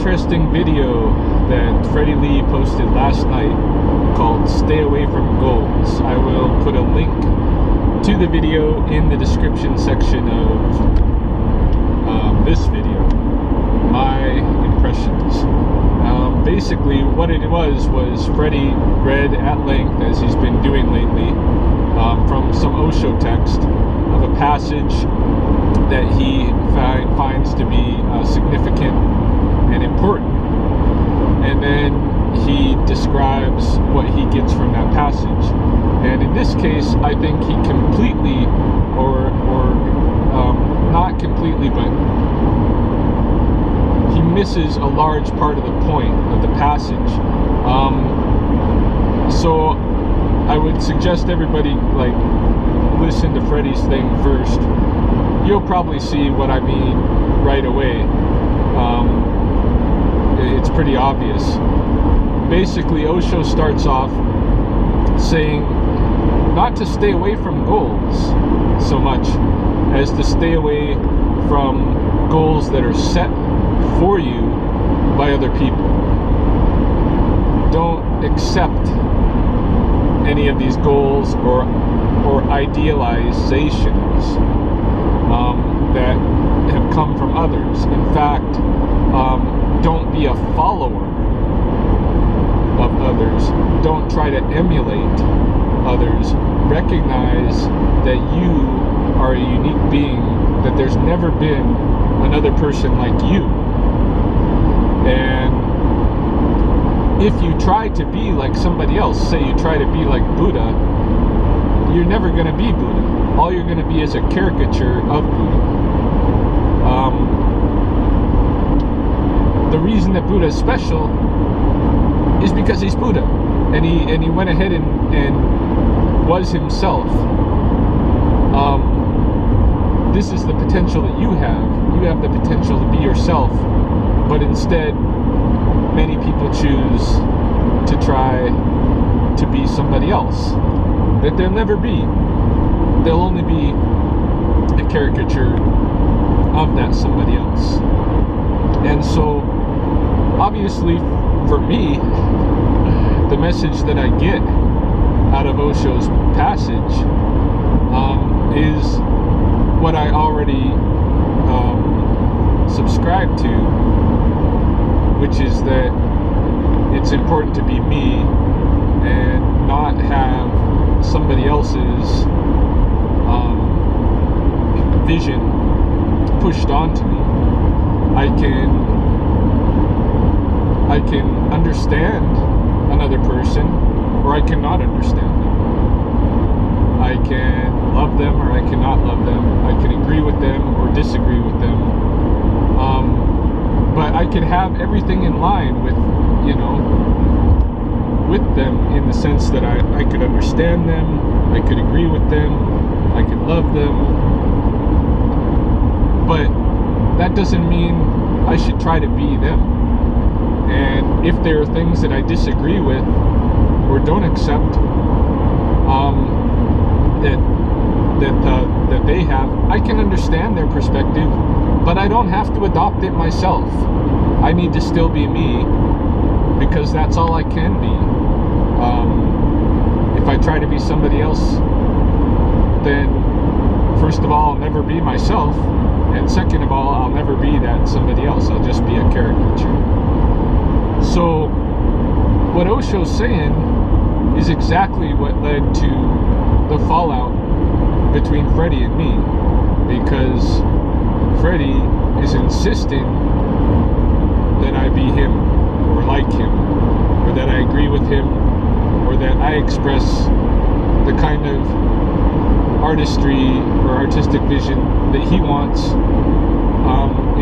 interesting video that Freddie Lee posted last night called Stay Away from Goals. I will put a link to the video in the description section of this video. My impressions. Basically what it was Freddie read at length, as he's been doing lately, from some Osho text of a passage that he finds to be significant and important, and then he describes what he gets from that passage. And in this case, I think he completely, or not completely, but he misses a large part of the point of the passage. So I would suggest everybody listen to Freddie's thing first. You'll probably see what I mean right away. It's pretty obvious. Basically, Osho starts off saying not to stay away from goals so much as to stay away from goals that are set for you by other people. Don't accept any of these goals or idealizations that have come from others. In fact, don't be a follower of others. Don't try to emulate others. Recognize that you are a unique being, that there's never been another person like you. And if you try to be like somebody else, say you try to be like Buddha, you're never going to be Buddha. All you're going to be is a caricature of Buddha. The reason that Buddha is special is because he's Buddha, and he went ahead and was himself. This is the potential that you have. You have the potential to be yourself, but instead, many people choose to try to be somebody else that they'll never be. They'll only be a caricature of that somebody else. And so, obviously, for me, the message that I get out of Osho's passage is what I already subscribe to, which is that it's important to be me and not have somebody else's vision pushed onto me. I can understand another person, or I cannot understand them. I can love them, or I cannot love them. I can agree with them or disagree with them. But I can have everything in line with, with them, in the sense that I could understand them, I could agree with them, I could love them. But that doesn't mean I should try to be them. And if there are things that I disagree with or don't accept, that they have, I can understand their perspective, but I don't have to adopt it myself. I need to still be me, because that's all I can be. If I try to be somebody else, then first of all, I'll never be myself, and second of all, I'll never be that somebody else. I'll just be a caricature. So what Osho's saying is exactly what led to the fallout between Freddie and me, because Freddie is insisting that I be him, or like him, or that I agree with him, or that I express the kind of artistry or artistic vision that he wants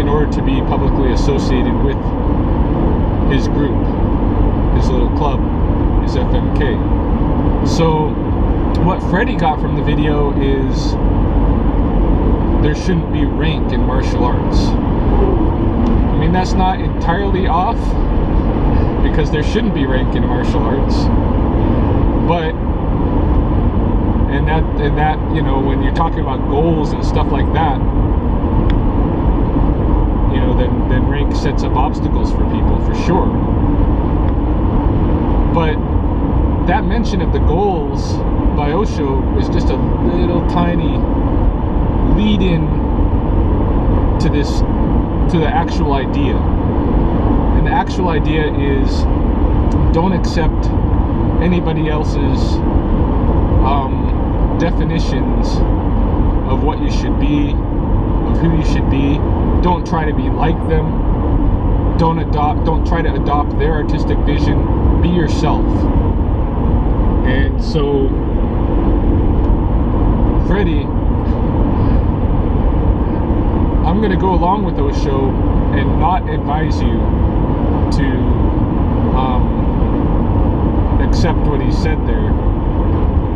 in order to be publicly associated with his group, his little club, his FMK. So what Freddie got from the video is there shouldn't be rank in martial arts. I mean, that's not entirely off, because there shouldn't be rank in martial arts. But and that when you're talking about goals and stuff like that, then ranks sets up obstacles for people, for sure. But that mention of the goals by Osho is just a little tiny lead-in to this, to the actual idea. And the actual idea is, don't accept anybody else's definitions of what you should be, of who you should be. Don't try to be like them. Don't try to adopt their artistic vision. Be yourself. And so, Freddie, I'm going to go along with Osho and not advise you to accept what he said there.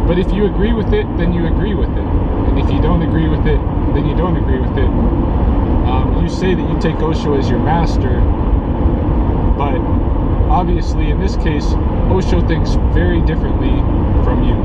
But if you agree with it, then you agree with it. And if you don't agree with it, then you don't agree with it. You say that you take Osho as your master, but obviously in this case, Osho thinks very differently from you.